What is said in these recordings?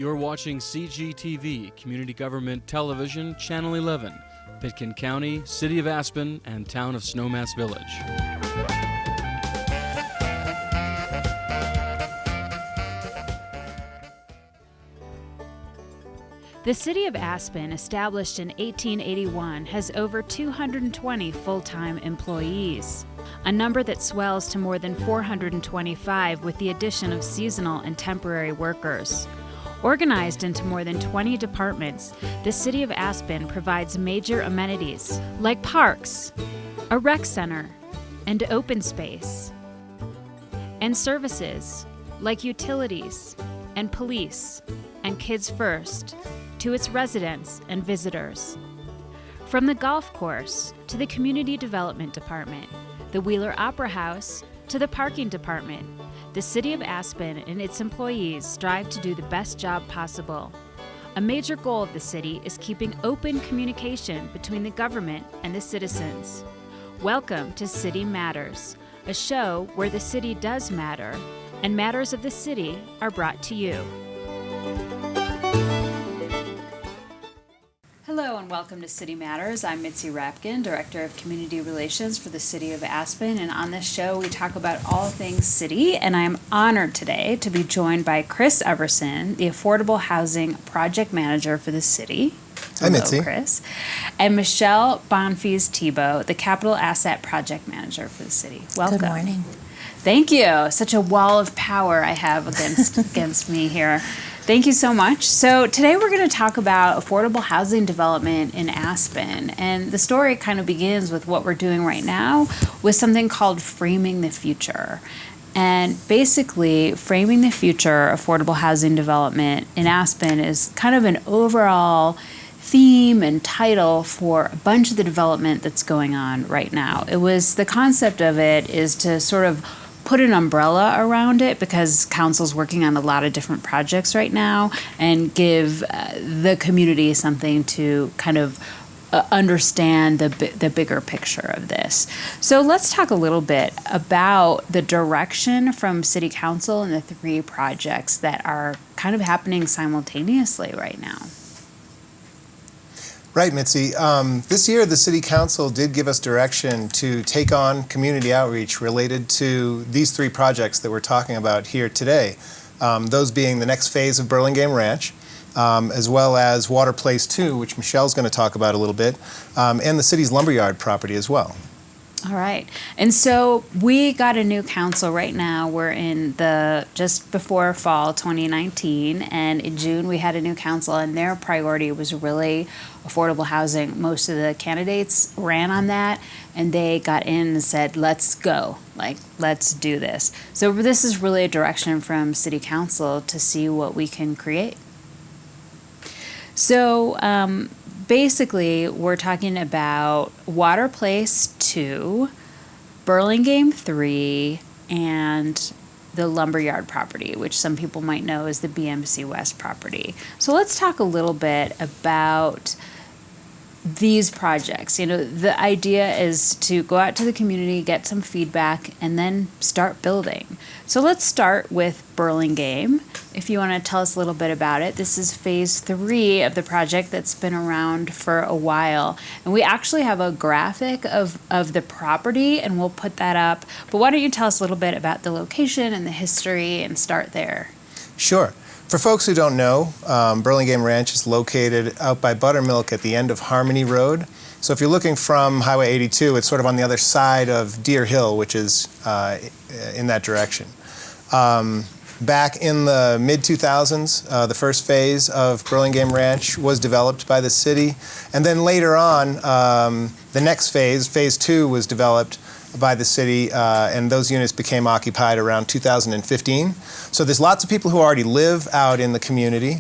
You're watching CGTV, Community Government Television, Channel 11, Pitkin County, City of Aspen, and Town of Snowmass Village. The City of Aspen, established in 1881, has over 220 full-time employees, a number that swells to more than 425 with the addition of seasonal and temporary workers. Organized into more than 20 departments, the City of Aspen provides major amenities like parks, a rec center, and open space, and services like utilities and police and Kids First to its residents and visitors. From the golf course to the Community Development Department, the Wheeler Opera House to the Parking Department, the City of Aspen and its employees strive to do the best job possible. A major goal of the city is keeping open communication between the government and the citizens. Welcome to City Matters, a show where the city does matter, and matters of the city are brought to you. Hello and welcome to City Matters. I'm Mitzi Rapkin, Director of Community Relations for the City of Aspen, and on this show we talk about all things city, and I'm honored today to be joined by Chris Everson, the Affordable Housing Project Manager for the city. Hello, hi, Mitzi. Chris. And Michelle Bonfils-Thibeault, the Capital Asset Project Manager for the city. Welcome. Good morning. Thank you. Such a wall of power I have against me here. Thank you so much. So today we're going to talk about affordable housing development in Aspen. And the story kind of begins with what we're doing right now with something called Framing the Future. And basically, Framing the Future affordable housing development in Aspen is kind of an overall theme and title for a bunch of the development that's going on right now. The concept of it is to sort of put an umbrella around it because council's working on a lot of different projects right now and give the community something to kind of understand the bigger picture of this. So let's talk a little bit about the direction from City Council and the three projects that are kind of happening simultaneously right now. Right, Mitzi. This year, the City Council did give us direction to take on community outreach related to these three projects that we're talking about here today. Those being the next phase of Burlingame Ranch, as well as Water Place 2, which Michelle's going to talk about a little bit, and the city's Lumberyard property as well. All right. And so we got a new council right now. We're in just before fall 2019, and in June we had a new council, and their priority was really affordable housing. Most of the candidates ran on that, and they got in and said, let's go, let's do this. So this is really a direction from City Council to see what we can create. So basically, we're talking about Water Place 2, Burlingame 3, and the Lumberyard property, which some people might know as the BMC West property. So let's talk a little bit about these projects. The idea is to go out to the community, get some feedback, and then start building. So let's start with Burlingame. If you want to tell us a little bit about it, this is phase 3 of the project that's been around for a while. And we actually have a graphic of the property, and we'll put that up. But why don't you tell us a little bit about the location and the history and start there? Sure. For folks who don't know, Burlingame Ranch is located out by Buttermilk at the end of Harmony Road. So if you're looking from Highway 82, it's sort of on the other side of Deer Hill, which is in that direction. Back in the mid-2000s, the first phase of Burlingame Ranch was developed by the city. And then later on, the next phase, phase 2, was developed by the city, and those units became occupied around 2015. So there's lots of people who already live out in the community.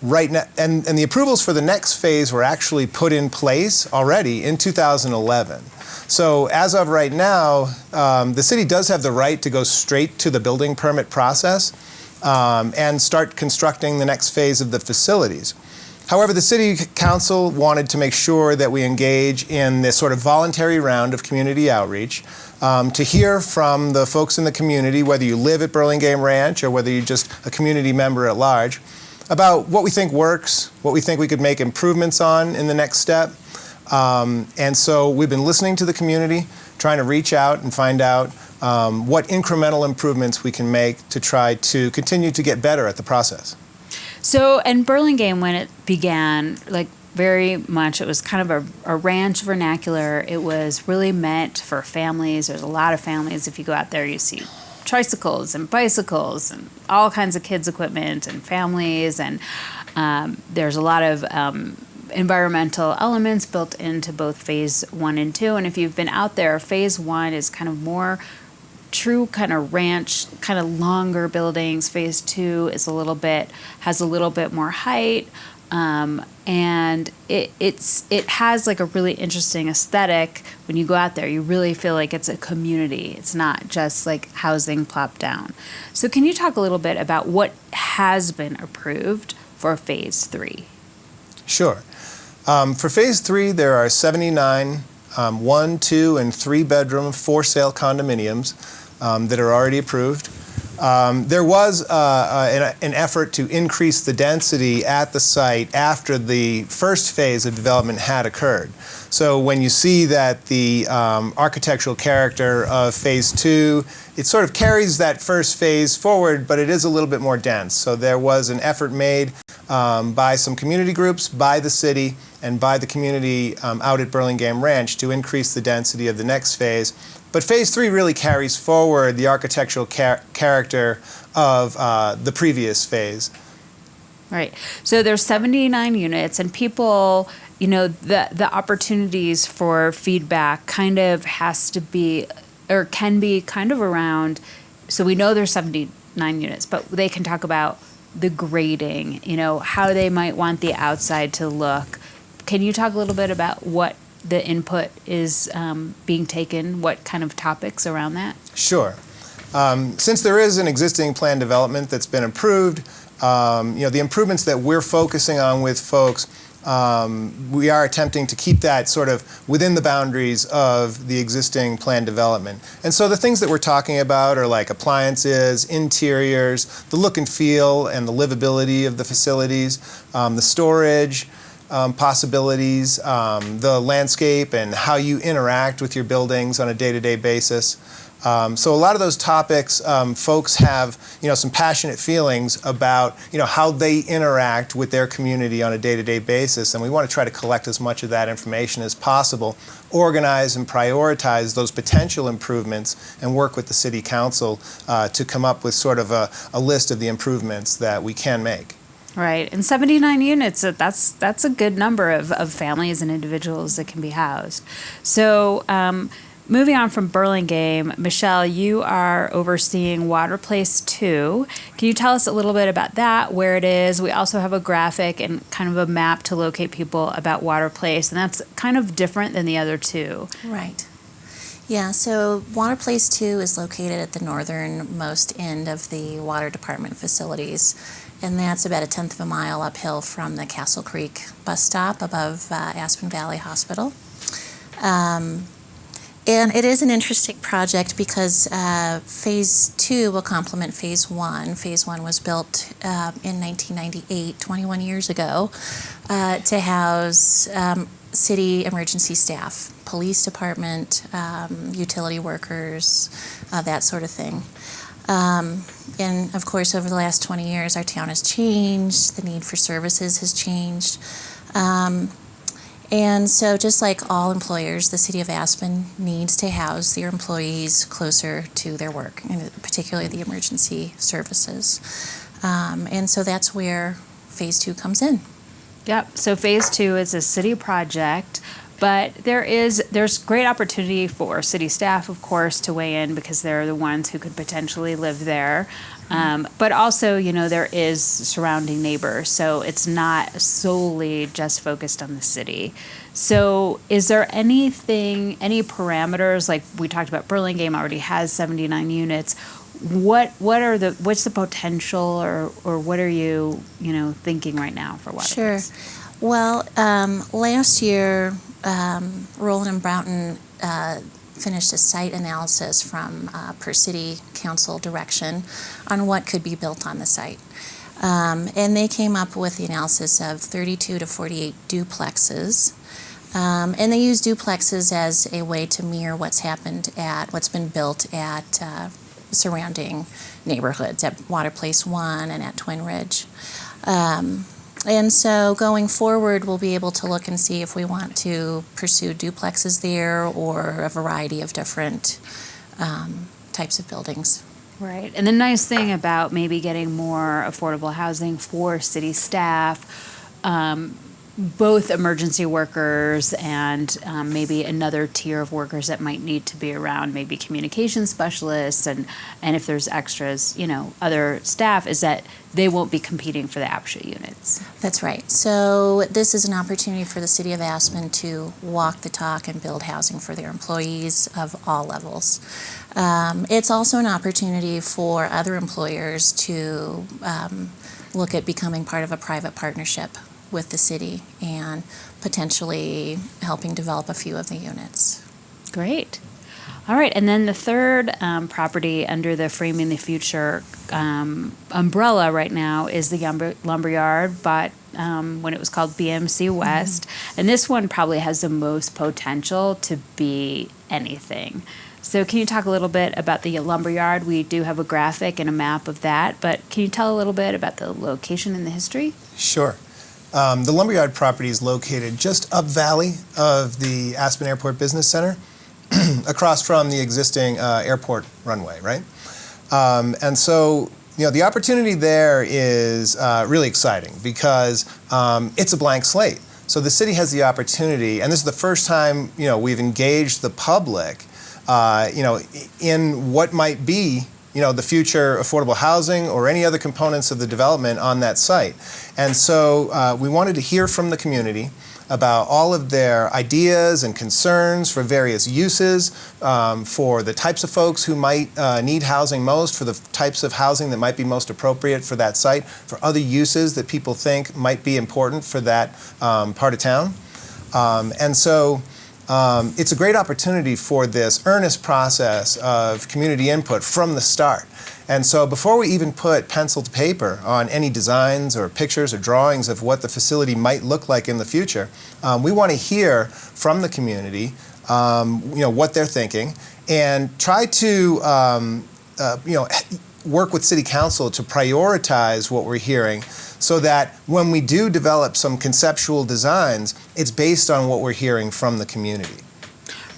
Right now, and the approvals for the next phase were actually put in place already in 2011. So as of right now, the city does have the right to go straight to the building permit process and start constructing the next phase of the facilities. However, the City Council wanted to make sure that we engage in this sort of voluntary round of community outreach to hear from the folks in the community, whether you live at Burlingame Ranch or whether you're just a community member at large, about what we think works, what we think we could make improvements on in the next step. And so we've been listening to the community, trying to reach out and find out what incremental improvements we can make to try to continue to get better at the process. So, and Burlingame, when it began, like very much, it was kind of a ranch vernacular. It was really meant for families. There's a lot of families. If you go out there, you see tricycles and bicycles and all kinds of kids' equipment and families. And there's a lot of environmental elements built into both Phase 1 and 2. And if you've been out there, Phase 1 is kind of more true kind of ranch, kind of longer buildings. Phase 2 is has a little bit more height, and it has like a really interesting aesthetic. When you go out there, you really feel like it's a community. It's not just like housing plopped down. So can you talk a little bit about what has been approved for Phase 3? Sure. For Phase 3, there are 79 1, 2, and 3 bedroom for sale condominiums that are already approved. There was an effort to increase the density at the site after the first phase of development had occurred. So when you see that the architectural character of Phase 2, it sort of carries that first phase forward, but it is a little bit more dense. So there was an effort made by some community groups, by the city, and by the community out at Burlingame Ranch to increase the density of the next phase. But Phase 3 really carries forward the architectural character of the previous phase. Right. So there's 79 units, and people, you know, the opportunities for feedback kind of has to be, or can be kind of around, so we know there's 79 units, but they can talk about the grading, you know, how they might want the outside to look. Can you talk a little bit about what the input is being taken, what kind of topics around that? Sure. Since there is an existing plan development that's been approved, you know, the improvements that we're focusing on with folks, we are attempting to keep that sort of within the boundaries of the existing plan development. And so the things that we're talking about are like appliances, interiors, the look and feel and the livability of the facilities, the storage, possibilities, the landscape and how you interact with your buildings on a day-to-day basis. So a lot of those topics, folks have, you know, some passionate feelings about, you know, how they interact with their community on a day-to-day basis, and we want to try to collect as much of that information as possible, organize and prioritize those potential improvements, and work with the City Council to come up with sort of a list of the improvements that we can make. Right, and 79 units, that's a good number of families and individuals that can be housed. So moving on from Burlingame, Michelle, you are overseeing Water Place 2. Can you tell us a little bit about that, where it is? We also have a graphic and kind of a map to locate people about Water Place, and that's kind of different than the other two. Right. Yeah, so Water Place 2 is located at the northernmost end of the Water Department facilities, and that's about 1/10 of a mile uphill from the Castle Creek bus stop above Aspen Valley Hospital. And it is an interesting project because Phase 2 will complement Phase 1. Phase 1 was built in 1998, 21 years ago, to house city emergency staff, police department, utility workers, that sort of thing. And of course, over the last 20 years, our town has changed. The need for services has changed. And so just like all employers, the City of Aspen needs to house their employees closer to their work, and particularly the emergency services. And so that's where Phase 2 comes in. Yep, so Phase 2 is a city project, but there's great opportunity for city staff, of course, to weigh in because they're the ones who could potentially live there. But also, you know, there is surrounding neighbors, so it's not solely just focused on the city. So is there any parameters, like we talked about Burlingame already has 79 units, what's the potential, or what are you thinking right now for Waterways? Sure. Well, last year, Rowland and Broughton finished a site analysis from per city council direction on what could be built on the site. And they came up with the analysis of 32 to 48 duplexes. And they use duplexes as a way to mirror what's been built at surrounding neighborhoods, at Water Place 1 and at Twin Ridge. And so going forward, we'll be able to look and see if we want to pursue duplexes there or a variety of different types of buildings. Right. And the nice thing about maybe getting more affordable housing for city staff, both emergency workers and maybe another tier of workers that might need to be around, maybe communication specialists, and if there's extras, other staff, is that they won't be competing for the APSHA units. That's right. So this is an opportunity for the City of Aspen to walk the talk and build housing for their employees of all levels. It's also an opportunity for other employers to look at becoming part of a private partnership with the city and potentially helping develop a few of the units. Great. All right, and then the third property under the Framing the Future umbrella right now is the Yumbo Lumberyard, but when it was called BMC West. Mm-hmm. And this one probably has the most potential to be anything. So can you talk a little bit about the Lumberyard? We do have a graphic and a map of that, but can you tell a little bit about the location and the history? Sure. The Lumberyard property is located just up valley of the Aspen Airport Business Center, across from the existing airport runway, right? And so, the opportunity there is really exciting because it's a blank slate. So the city has the opportunity, and this is the first time, we've engaged the public, in what might be the future affordable housing or any other components of the development on that site. And so we wanted to hear from the community about all of their ideas and concerns for various uses, for the types of folks who might need housing most, for the types of housing that might be most appropriate for that site, for other uses that people think might be important for that part of town. And so it's a great opportunity for this earnest process of community input from the start. And so before we even put pencil to paper on any designs or pictures or drawings of what the facility might look like in the future, we want to hear from the community, what they're thinking, and try to, work with City Council to prioritize what we're hearing so that when we do develop some conceptual designs, it's based on what we're hearing from the community.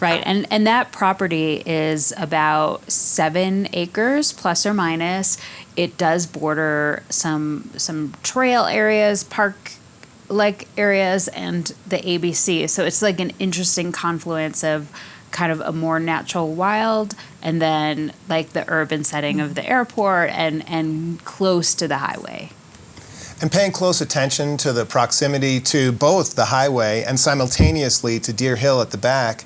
Right, and that property is about 7 acres, plus or minus. It does border some trail areas, park-like areas, and the ABC. So it's like an interesting confluence of kind of a more natural wild, and then like the urban setting of the airport, and close to the highway. And paying close attention to the proximity to both the highway and simultaneously to Deer Hill at the back,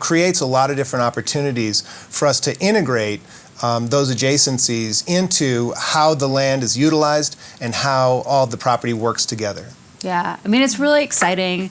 creates a lot of different opportunities for us to integrate those adjacencies into how the land is utilized and how all the property works together. Yeah, I mean, it's really exciting.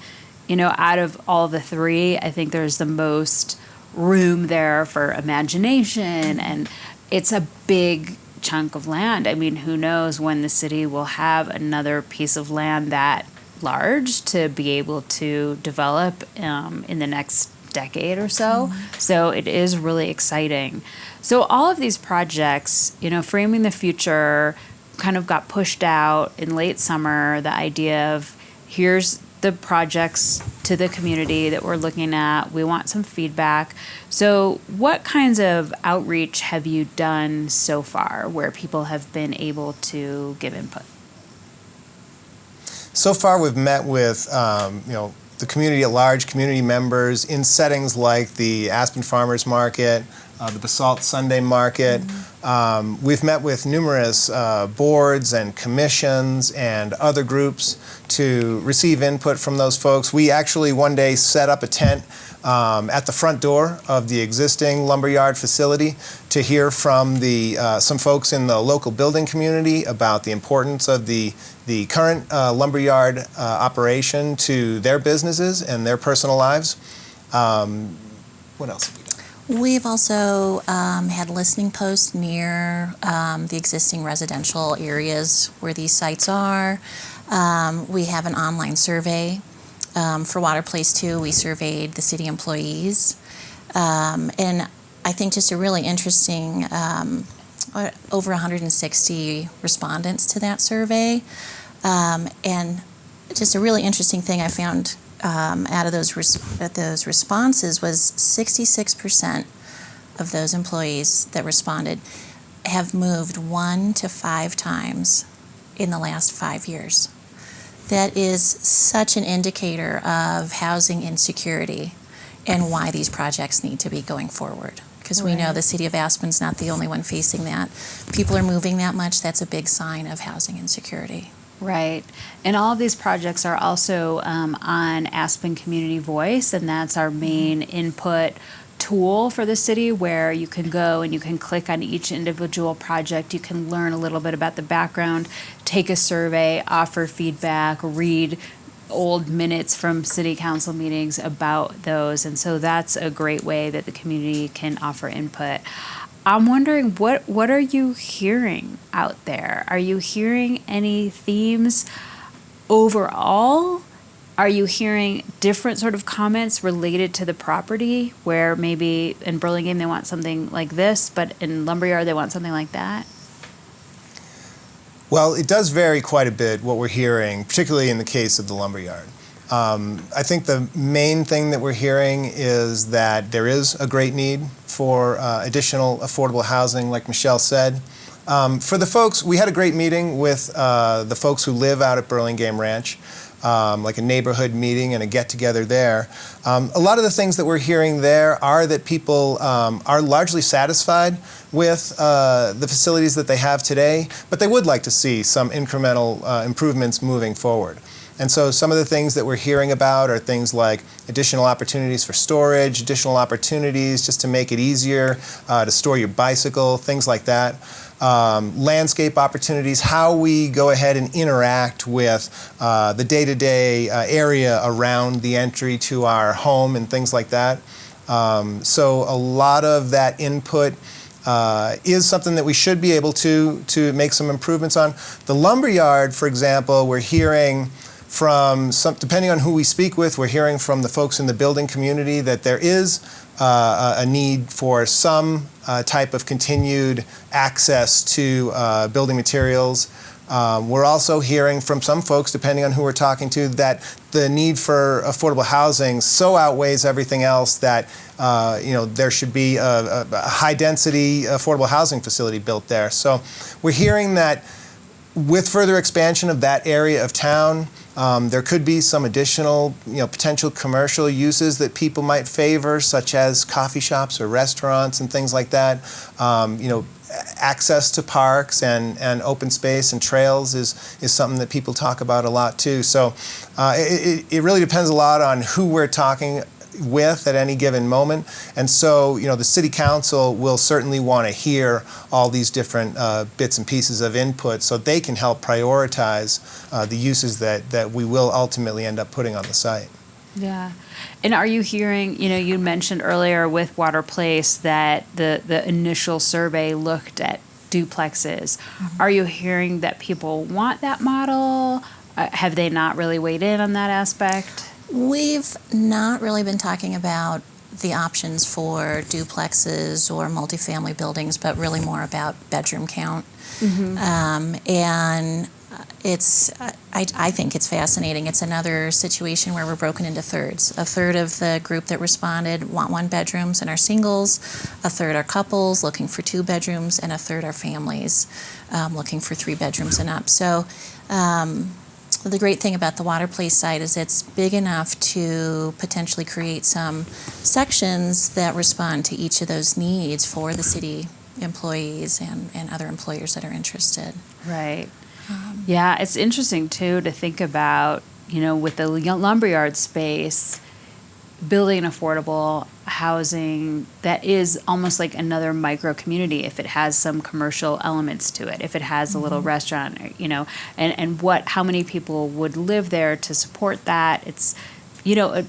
Out of all the three, I think there's the most room there for imagination, and it's a big chunk of land. I mean, who knows when the city will have another piece of land that large to be able to develop in the next decade or so. So it is really exciting. So all of these projects, Framing the Future kind of got pushed out in late summer, the idea of here's the projects to the community that we're looking at. We want some feedback. So what kinds of outreach have you done so far where people have been able to give input? So far, we've met with the community at large, community members in settings like the Aspen Farmers Market, the Basalt Sunday Market, We've met with numerous boards and commissions and other groups to receive input from those folks. We actually one day set up a tent at the front door of the existing lumberyard facility to hear from some folks in the local building community about the importance of the current lumberyard operation to their businesses and their personal lives. What else have we done? We've also had listening posts near the existing residential areas where these sites are. We have an online survey. For Water Place 2, we surveyed the city employees. And I think just a really interesting, over 160 respondents to that survey. And just a really interesting thing I found out of those responses was 66% of those employees that responded have moved 1 to 5 times in the last 5 years. That is such an indicator of housing insecurity and why these projects need to be going forward. Because we know the city of Aspen's not the only one facing that. People are moving that much. That's a big sign of housing insecurity. Right. And all of these projects are also on Aspen Community Voice, and that's our main input tool for the city, where you can go and you can click on each individual project. You can learn a little bit about the background, take a survey, offer feedback, read old minutes from city council meetings about those. And so that's a great way that the community can offer input. I'm wondering, what are you hearing out there? Are you hearing any themes overall? Are you hearing different sort of comments related to the property, where maybe in Burlingame they want something like this, but in Lumberyard they want something like that? Well, it does vary quite a bit what we're hearing, particularly in the case of the lumberyard. I think the main thing that we're hearing is that there is a great need for additional affordable housing, like Michelle said. For the folks, we had a great meeting with the folks who live out at Burlingame Ranch, like a neighborhood meeting and a get-together there. A lot of the things that we're hearing there are that people are largely satisfied with the facilities that they have today, but they would like to see some incremental improvements moving forward. And so some of the things that we're hearing about are things like additional opportunities for storage, additional opportunities just to make it easier to store your bicycle, things like that. Landscape opportunities, how we go ahead and interact with the day-to-day area around the entry to our home and things like that. So a lot of that input is something that we should be able to make some improvements on. The lumberyard, for example, we're hearing from depending on who we speak with, we're hearing from the folks in the building community that there is a need for some type of continued access to building materials. We're also hearing from some folks, depending on who we're talking to, that the need for affordable housing so outweighs everything else that there should be a high-density affordable housing facility built there. So we're hearing that with further expansion of that area of town, there could be some additional, potential commercial uses that people might favor, such as coffee shops or restaurants and things like that. Access to parks and open space and trails is something that people talk about a lot too. So it really depends a lot on who we're talking with at any given moment. And so, the city council will certainly want to hear all these different bits and pieces of input so they can help prioritize the uses that we will ultimately end up putting on the site. Yeah. And are you hearing, you mentioned earlier with Water Place that the initial survey looked at duplexes. Mm-hmm. Are you hearing that people want that model? Have they not really weighed in on that aspect? We've not really been talking about the options for duplexes or multifamily buildings, but really more about bedroom count. Mm-hmm. And I think it's fascinating. It's another situation where we're broken into thirds. A third of the group that responded want 1 bedrooms and are singles, a third are couples looking for 2 bedrooms, and a third are families looking for 3 bedrooms and up. So the great thing about the Water Place site is it's big enough to potentially create some sections that respond to each of those needs for the city employees and other employers that are interested. Right. Yeah, it's interesting, too, to think about, with the lumberyard space, building affordable housing that is almost like another micro community if it has some commercial elements to it, if it has a little restaurant, and how many people would live there to support that. It's,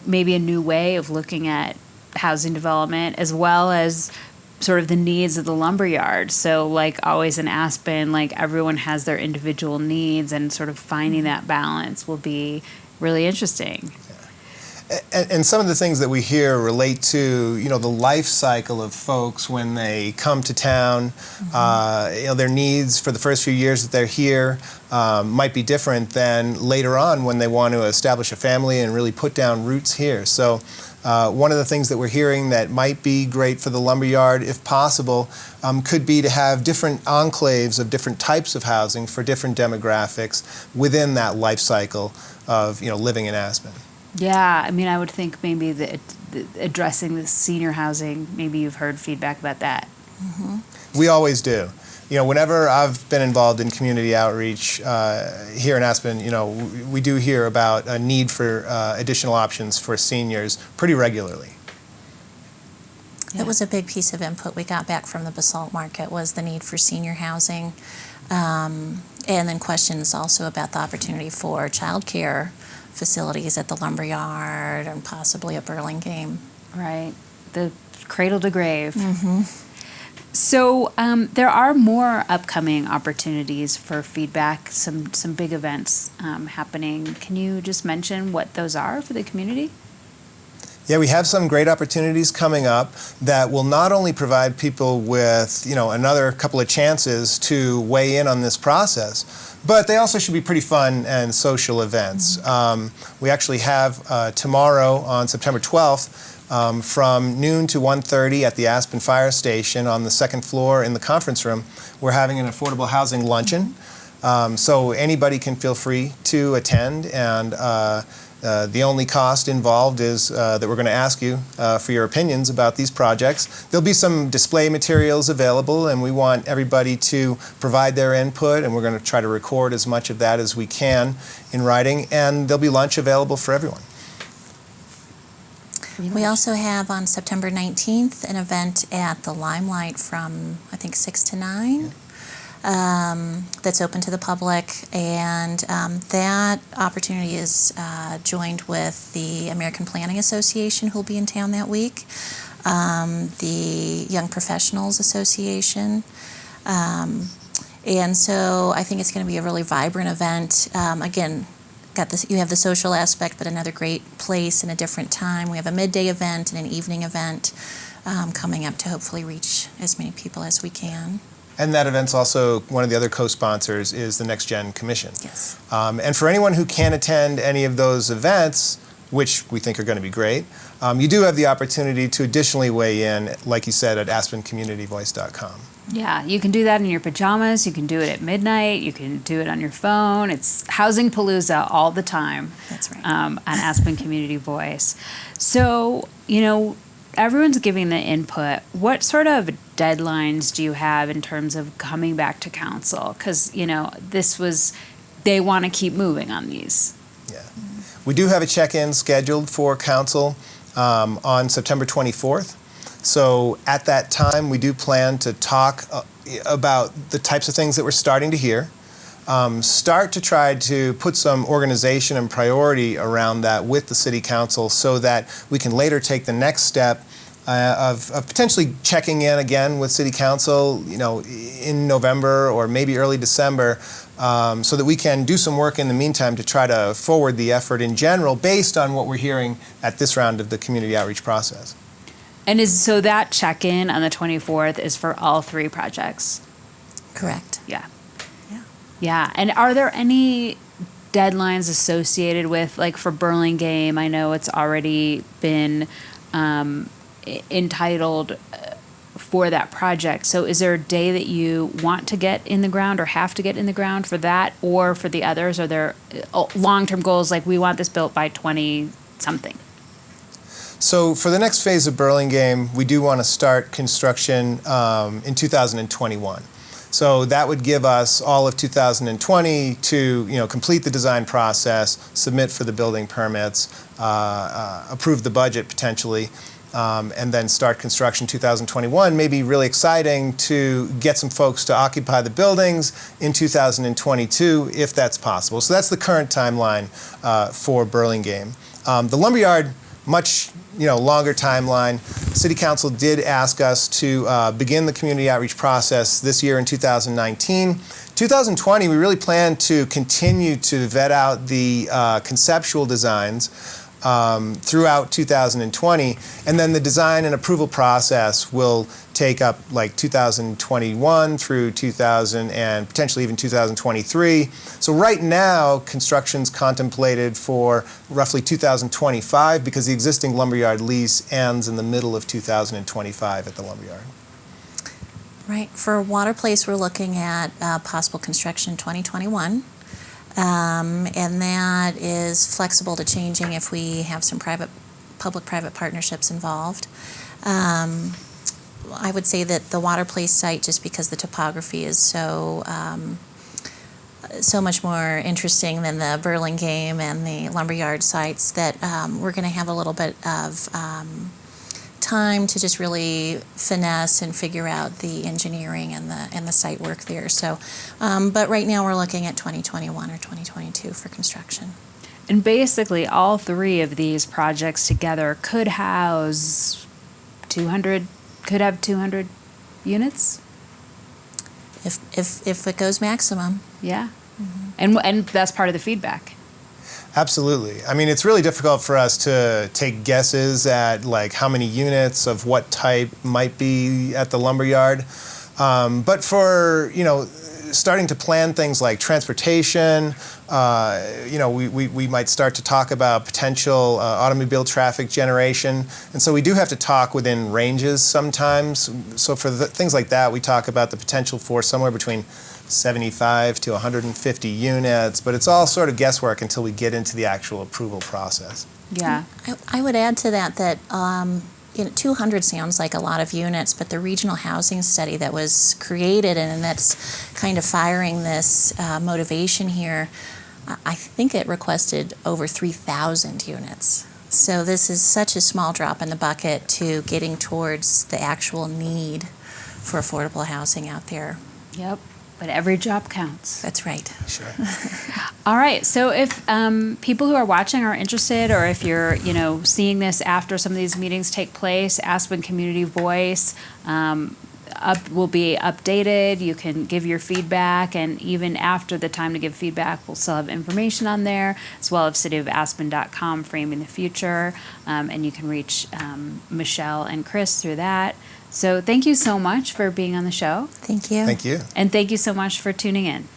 maybe a new way of looking at housing development as well as sort of the needs of the lumberyard. So like always in Aspen, like everyone has their individual needs, and sort of finding that balance will be really interesting. And some of the things that we hear relate to, the life cycle of folks when they come to town. Their needs for the first few years that they're here might be different than later on when they want to establish a family and really put down roots here. So one of the things that we're hearing that might be great for the lumberyard, if possible, could be to have different enclaves of different types of housing for different demographics within that life cycle of living in Aspen. Yeah, I mean, I would think maybe addressing the senior housing, maybe you've heard feedback about that. We always do. Whenever I've been involved in community outreach here in Aspen, we do hear about a need for additional options for seniors pretty regularly. Yeah. That was a big piece of input we got back from the basalt market, was the need for senior housing, and then questions also about the opportunity for childcare facilities at the Lumberyard and possibly at Burlingame. Right, the cradle to grave. So there are more upcoming opportunities for feedback, some big events happening. Can you just mention what those are for the community? Yeah, we have some great opportunities coming up that will not only provide people with, another couple of chances to weigh in on this process, but they also should be pretty fun and social events. We actually have tomorrow on September 12th from noon to 1:30 at the Aspen Fire Station on the second floor in the conference room. We're having an affordable housing luncheon. So anybody can feel free to attend, and the only cost involved is that we're going to ask you for your opinions about these projects. There'll be some display materials available, and we want everybody to provide their input, and we're going to try to record as much of that as we can in writing, and there'll be lunch available for everyone. We also have on September 19th an event at the Limelight from, I think, 6 to 9. That's open to the public, and that opportunity is joined with the American Planning Association, who will be in town that week, the Young Professionals Association, and so I think it's going to be a really vibrant event. Again, you have the social aspect, but another great place and a different time. We have a midday event and an evening event coming up to hopefully reach as many people as we can. And that event's also, one of the other co-sponsors is the Next Gen Commission. Yes. And for anyone who can't attend any of those events, which we think are going to be great, you do have the opportunity to additionally weigh in, like you said, at aspencommunityvoice.com. Yeah, you can do that in your pajamas, you can do it at midnight, you can do it on your phone. It's Housing Palooza all the time. That's right. On Aspen Community Voice. So, everyone's giving the input. What sort of deadlines do you have in terms of coming back to council? Because, they want to keep moving on these. Yeah. We do have a check-in scheduled for council on September 24th. So at that time, we do plan to talk about the types of things that we're starting to hear, start to try to put some organization and priority around that with the City Council so that we can later take the next step of potentially checking in again with City Council, in November or maybe early December, so that we can do some work in the meantime to try to forward the effort in general based on what we're hearing at this round of the community outreach process. And so that check-in on the 24th is for all 3 projects? Correct. Yeah. Yeah. Yeah. And are there any deadlines associated with, like for Burlingame, I know it's already been entitled for that project. So is there a day that you want to get in the ground or have to get in the ground for that, or for the others? Are there long-term goals like we want this built by 20-something? So for the next phase of Burlingame, we do want to start construction in 2021. So that would give us all of 2020 to complete the design process, submit for the building permits, approve the budget potentially, and then start construction 2021. Maybe really exciting to get some folks to occupy the buildings in 2022 if that's possible. So that's the current timeline for Burlingame. The Lumberyard, much longer timeline. City Council did ask us to begin the community outreach process this year in 2019. 2020, we really plan to continue to vet out the conceptual designs throughout 2020, and then the design and approval process will take up like 2021 through 2000 and potentially even 2023. So right now, construction's contemplated for roughly 2025 because the existing lumberyard lease ends in the middle of 2025 at the lumberyard. Right. For Water Place, we're looking at possible construction in 2021. And that is flexible to changing if we have some public-private partnerships involved. I would say that the Water Place site, just because the topography is so much more interesting than the Burlingame and the Lumberyard sites, that we're going to have a little bit of time to just really finesse and figure out the engineering and the site work there. So, but right now we're looking at 2021 or 2022 for construction. And basically, all three of these projects together could house 200 units. If it goes maximum. Yeah. Mm-hmm. And that's part of the feedback. Absolutely. I mean, it's really difficult for us to take guesses at like how many units of what type might be at the lumberyard. But for, starting to plan things like transportation, we might start to talk about potential automobile traffic generation. And so we do have to talk within ranges sometimes. So for things like that, we talk about the potential for somewhere between 75 to 150 units, but it's all sort of guesswork until we get into the actual approval process. Yeah. I would add to that 200 sounds like a lot of units, but the regional housing study that was created and that's kind of firing this motivation here, I think it requested over 3,000 units. So this is such a small drop in the bucket to getting towards the actual need for affordable housing out there. Yep. But every job counts. That's right. Sure. All right. So if people who are watching are interested, or if you're, seeing this after some of these meetings take place, Aspen Community Voice will be updated. You can give your feedback, and even after the time to give feedback, we'll still have information on there, as well as cityofaspen.com, Framing the Future, and you can reach Michelle and Chris through that. So thank you so much for being on the show. Thank you. Thank you. And thank you so much for tuning in.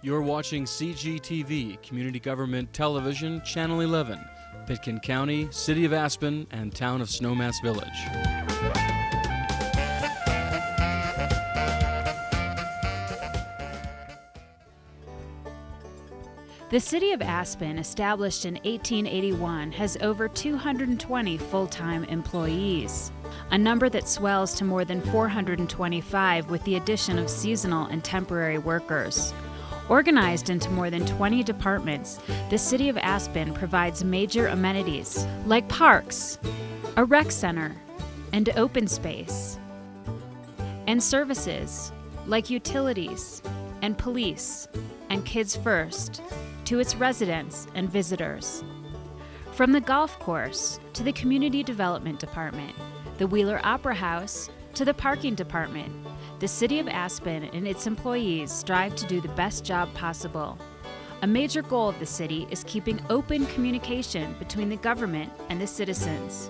You're watching CGTV, Community Government Television, Channel 11, Pitkin County, City of Aspen, and Town of Snowmass Village. The City of Aspen, established in 1881, has over 220 full-time employees, a number that swells to more than 425 with the addition of seasonal and temporary workers. Organized into more than 20 departments, the City of Aspen provides major amenities like parks, a rec center, and open space, and services like utilities and police and Kids First to its residents and visitors. From the golf course to the Community Development Department, the Wheeler Opera House to the Parking Department, the City of Aspen and its employees strive to do the best job possible. A major goal of the city is keeping open communication between the government and the citizens.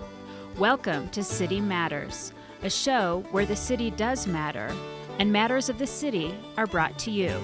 Welcome to City Matters, a show where the city does matter, and matters of the city are brought to you.